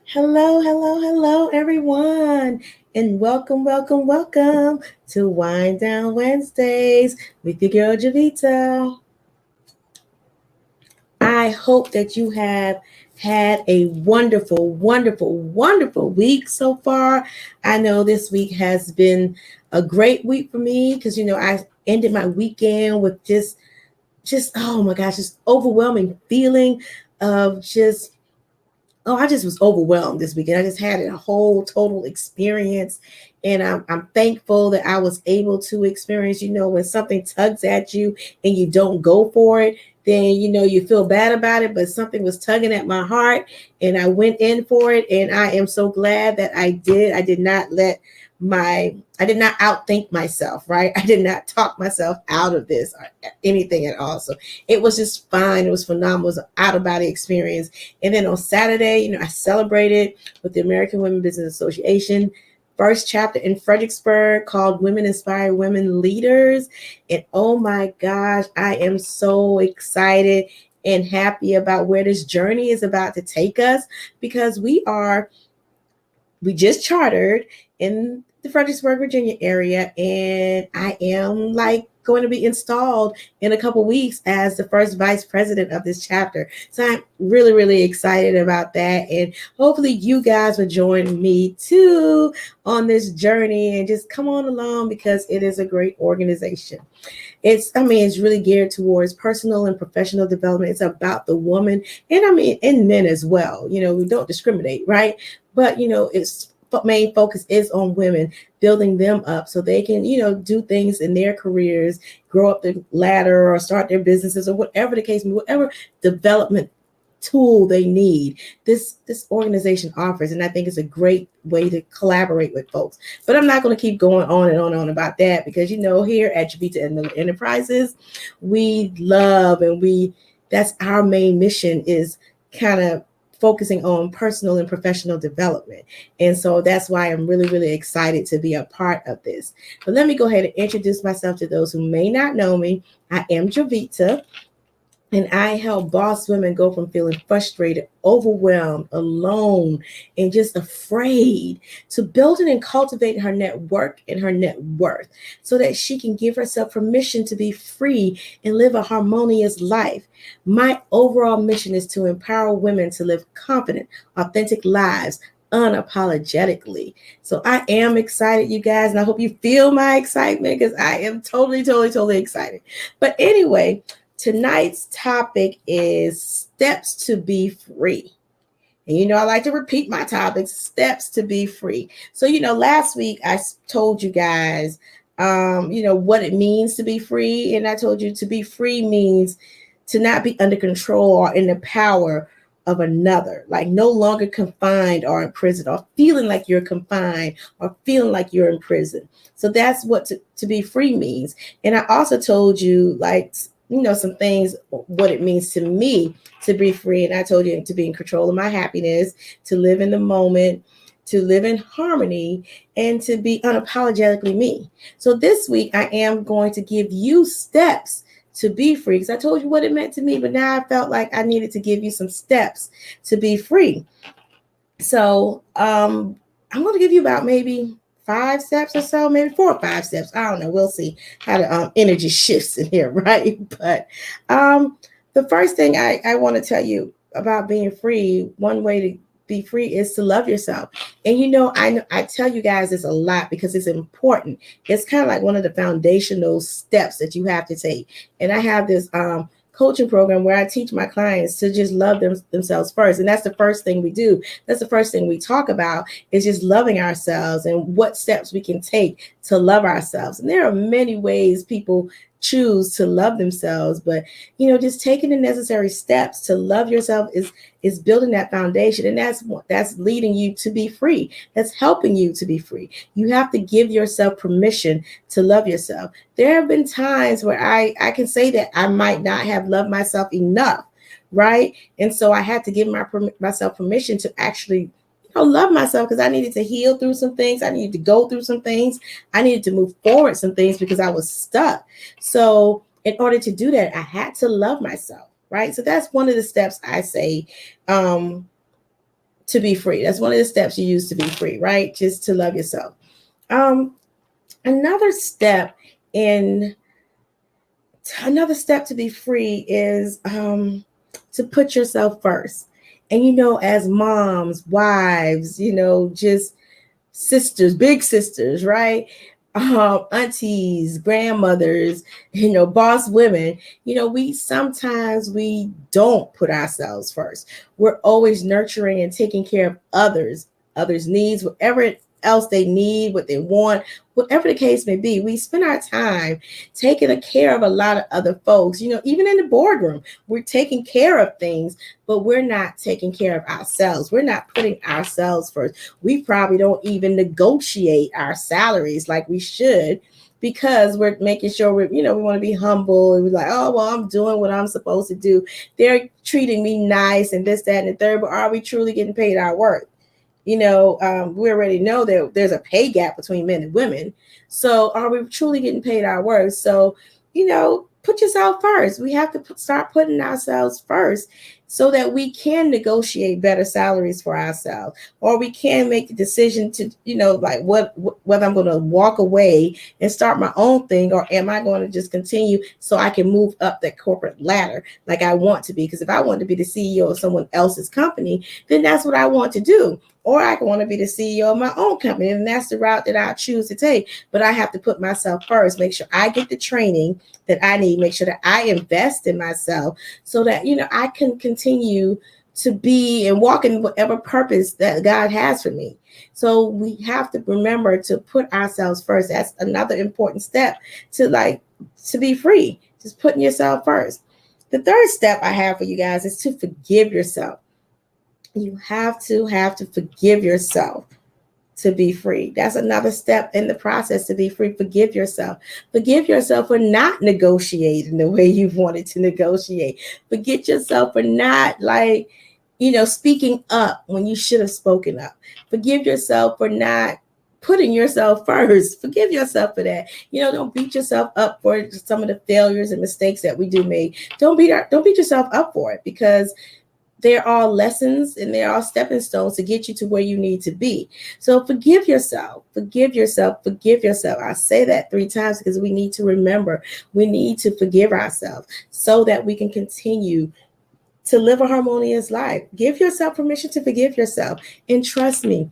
Hello, hello, hello, everyone, and welcome to Wind Down Wednesdays with your girl Jovita. I hope that you have had a wonderful week so far. I know this week has been a great week for me because I ended my weekend with just oh my gosh, just overwhelming feeling of just I just was overwhelmed this weekend. I just had a whole total experience. And I'm thankful that I was able to experience, when something tugs at you and you don't go for it, then, you feel bad about it. But something was tugging at my heart and I went in for it. And I am so glad that I did. I did not outthink myself, right? I did not talk myself out of this or anything at all. So it was just fine. It was phenomenal. It was an out of body experience. And then on Saturday, I celebrated with the American Women Business Association first chapter in Fredericksburg called Women Inspire Women Leaders. And oh my gosh, I am so excited and happy about where this journey is about to take us because we just chartered in the Fredericksburg, Virginia area, and I am like going to be installed in a couple weeks as the first vice president of this chapter. So I'm really excited about that. And hopefully you guys will join me too on this journey and just come on along because it is a great organization. It's really geared towards personal and professional development. It's about the woman and men as well. We don't discriminate, right? But its main focus is on women, building them up so they can do things in their careers, grow up the ladder or start their businesses or whatever the case may be, whatever development tool they need, this organization offers. And I think it's a great way to collaborate with folks. But I'm not going to keep going on and on about that because here at Jovita and the Enterprises, we love and that's our main mission, is kind of focusing on personal and professional development. And so that's why I'm really excited to be a part of this. But let me go ahead and introduce myself to those who may not know me. I am Jovita, and I help boss women go from feeling frustrated, overwhelmed, alone, and just afraid to building and cultivating her network and her net worth so that she can give herself permission to be free and live a harmonious life. My overall mission is to empower women to live confident, authentic lives unapologetically. So I am excited, you guys, and I hope you feel my excitement because I am totally excited. But anyway, tonight's topic is steps to be free. And I like to repeat my topics, steps to be free. So, last week I told you guys, what it means to be free. And I told you to be free means to not be under control or in the power of another, like no longer confined or imprisoned or feeling like you're confined or feeling like you're in prison. So that's what to be free means. And I also told you, like, some things, what it means to me to be free. And I told you to be in control of my happiness, to live in the moment, to live in harmony, and to be unapologetically me. So this week, I am going to give you steps to be free, because I told you what it meant to me, but now I felt like I needed to give you some steps to be free. So I'm going to give you about maybe 5 steps or so, maybe 4 or 5 steps. I don't know. We'll see how the energy shifts in here, right? But the first thing I want to tell you about being free, one way to be free is to love yourself. And I tell you guys this a lot because it's important. It's kind of like one of the foundational steps that you have to take. And I have this coaching program where I teach my clients to just love themselves first. And that's the first thing we do. That's the first thing we talk about, is just loving ourselves and what steps we can take to love ourselves. And there are many ways people choose to love themselves, but just taking the necessary steps to love yourself is building that foundation, and that's leading you to be free. That's helping you to be free. You have to give yourself permission to love yourself. There have been times where I can say that I might not have loved myself enough, right? And so I had to give myself permission to actually love myself, because I needed to heal through some things. I needed to go through some things. I needed to move forward some things because I was stuck. So in order to do that, I had to love myself, right? So that's one of the steps I say to to be free. That's one of the steps you use to be free, right? Just to love yourself. Um, another step in another step to be free is to put yourself first. And as moms, wives, just sisters, big sisters, right? Aunties, grandmothers, boss women, we don't put ourselves first. We're always nurturing and taking care of others' needs, whatever else they need, what they want, whatever the case may be. We spend our time taking care of a lot of other folks, even in the boardroom, we're taking care of things, but we're not taking care of ourselves. We're not putting ourselves first. We probably don't even negotiate our salaries like we should, because we're making sure we want to be humble, and we're like, oh, well, I'm doing what I'm supposed to do. They're treating me nice and this, that, and the third, but are we truly getting paid our worth? We already know that there's a pay gap between men and women. So are we truly getting paid our worth? So, put yourself first. We have to start putting ourselves first so that we can negotiate better salaries for ourselves, or we can make the decision to, like whether I'm going to walk away and start my own thing, or am I going to just continue so I can move up that corporate ladder like I want to be? Because if I want to be the CEO of someone else's company, then that's what I want to do. Or I can want to be the CEO of my own company, and that's the route that I choose to take. But I have to put myself first, make sure I get the training that I need, make sure that I invest in myself so that, I can continue to be and walk in whatever purpose that God has for me. So we have to remember to put ourselves first. That's another important step to be free, just putting yourself first. The third step I have for you guys is to forgive yourself. You have to forgive yourself to be free. That's another step in the process to be free. Forgive yourself. Forgive yourself for not negotiating the way you wanted to negotiate. Forget yourself for not speaking up when you should have spoken up. Forgive yourself for not putting yourself first. Forgive yourself for that. Don't beat yourself up for some of the failures and mistakes that we do make. Don't beat yourself up for it, because they're all lessons and they're all stepping stones to get you to where you need to be. So forgive yourself, forgive yourself, forgive yourself. I say that 3 times because we need to remember, we need to forgive ourselves so that we can continue to live a harmonious life. Give yourself permission to forgive yourself. And trust me,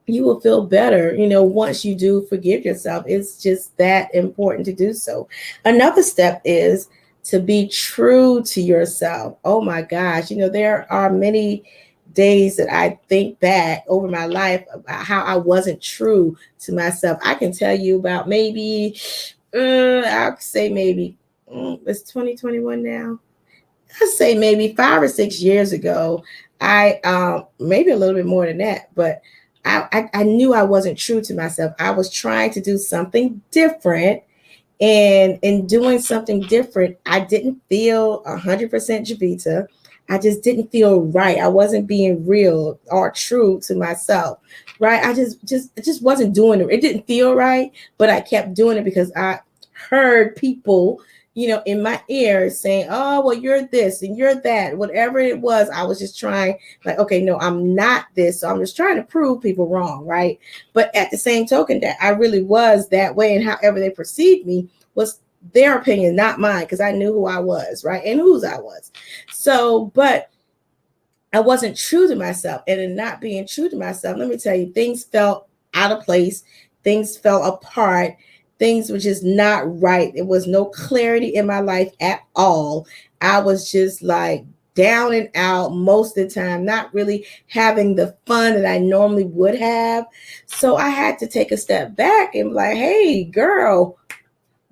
you will feel better, once you do forgive yourself. It's just that important to do so. Another step is to be true to yourself. Oh my gosh. There are many days that I think back over my life about how I wasn't true to myself. I can tell you about maybe, I'll say maybe, it's 2021 now. I'd say maybe 5 or 6 years ago, I maybe a little bit more than that, but I knew I wasn't true to myself. I was trying to do something different. And in doing something different, I didn't feel 100% Jovita. I just didn't feel right. I wasn't being real or true to myself, right? I just wasn't doing it. It didn't feel right, but I kept doing it because I heard people, in my ear saying, oh, well, you're this and you're that, whatever it was. I was just trying, like, okay, no, I'm not this. So I'm just trying to prove people wrong, right? But at the same token, that I really was that way, and however they perceived me was their opinion, not mine, because I knew who I was, right? And whose I was. So, but I wasn't true to myself. And in not being true to myself, let me tell you, things felt out of place. Things fell apart. Things were just not right. There was no clarity in my life at all. I was just like down and out most of the time, not really having the fun that I normally would have. So I had to take a step back and be like, hey, girl,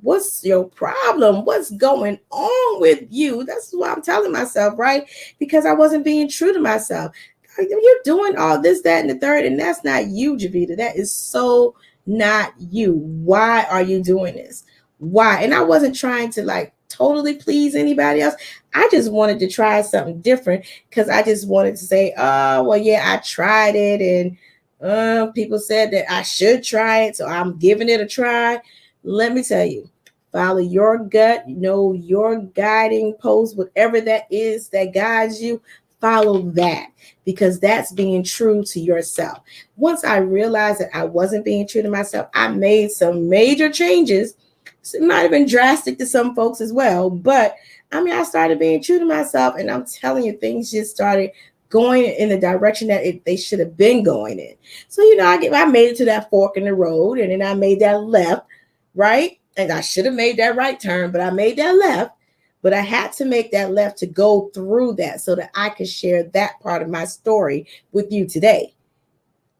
what's your problem? What's going on with you? That's what I'm telling myself, right? Because I wasn't being true to myself. You're doing all this, that, and the third, and that's not you, Jovita. That is so not you. Why are you doing this? Why? And I wasn't trying to totally please anybody else. I just wanted to try something different because I just wanted to say, oh, well, yeah, I tried it, and people said that I should try it, so I'm giving it a try. Let me tell you, follow your gut, know your guiding post, whatever that is that guides you. follow that, because that's being true to yourself. Once I realized that I wasn't being true to myself, I made some major changes. It might have been drastic to some folks as well, but I mean, I started being true to myself, and I'm telling you, things just started going in the direction that they should have been going in. So, I made it to that fork in the road, and then I made that left, right? And I should have made that right turn, but I made that left. But I had to make that left to go through that so that I could share that part of my story with you today.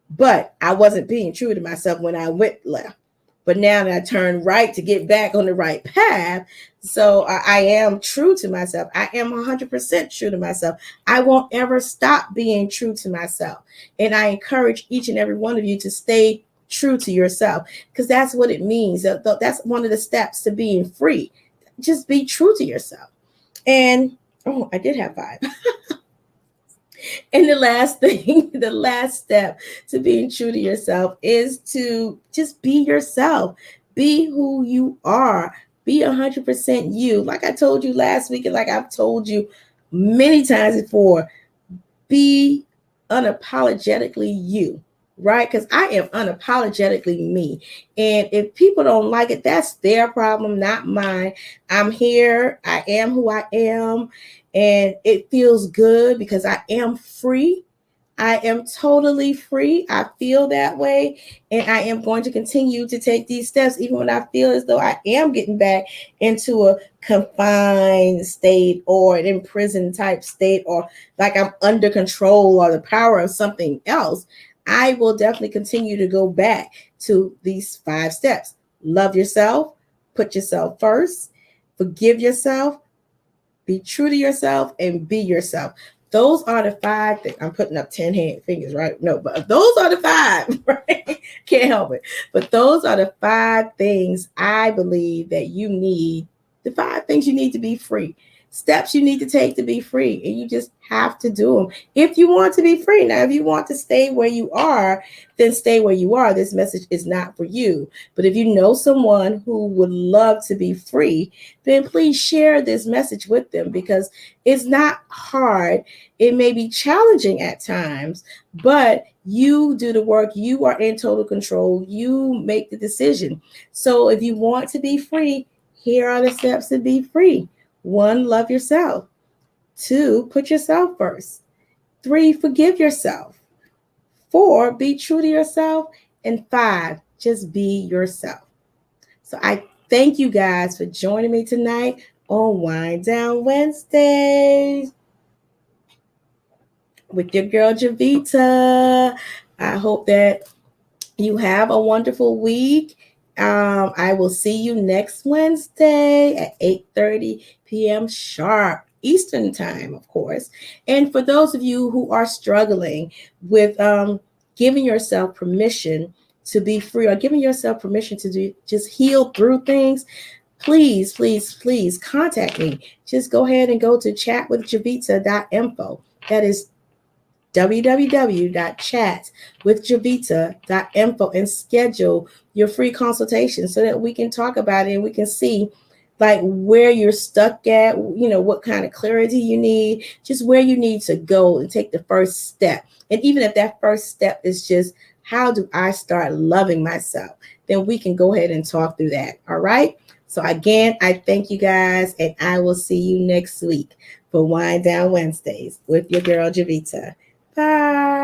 But I wasn't being true to myself when I went left. But now that I turned right to get back on the right path, so I am true to myself. I am 100% true to myself. I won't ever stop being true to myself. And I encourage each and every one of you to stay true to yourself, because that's what it means. That's one of the steps to being free. Just be true to yourself. And I did have 5. And the last thing, the last step to being true to yourself is to just be yourself. Be who you are. Be 100% you. Like I told you last week, and like I've told you many times before, be unapologetically you, right? Because I am unapologetically me. And if people don't like it, that's their problem, not mine. I'm here. I am who I am. And it feels good because I am free. I am totally free. I feel that way. And I am going to continue to take these steps, even when I feel as though I am getting back into a confined state or an imprisoned type state, or like I'm under control or the power of something else. I will definitely continue to go back to these 5 steps. Love yourself. Put yourself first. Forgive yourself. Be true to yourself and be yourself. Those are the 5 things. I'm putting up 10 fingers, right? No, but those are the 5, right? Can't help it. But those are the 5 things I believe that you need. The 5 things you need to be free. Steps you need to take to be free. And you just have to do them if you want to be free. Now, if you want to stay where you are, then stay where you are. This message is not for you. But if you know someone who would love to be free, then please share this message with them, because it's not hard. It may be challenging at times, but you do the work. You are in total control. You make the decision. So if you want to be free, here are the steps to be free. 1, love yourself. 2, put yourself first. 3, forgive yourself. 4, be true to yourself. And 5, just be yourself. So I thank you guys for joining me tonight on Wind Down Wednesdays with your girl Jovita. I hope that you have a wonderful week. I will see you next Wednesday at 8:30 p.m. sharp Eastern time, of course. And for those of you who are struggling with giving yourself permission to be free, or giving yourself permission to just heal through things, please, please, please contact me. Just go ahead and go to chatwithjovita.info. That is www.chatwithjovita.info, and schedule your free consultation so that we can talk about it and we can see like where you're stuck at, what kind of clarity you need, just where you need to go and take the first step. And even if that first step is just, how do I start loving myself? Then we can go ahead and talk through that. All right. So again, I thank you guys, and I will see you next week for Wind Down Wednesdays with your girl Jovita. Bye.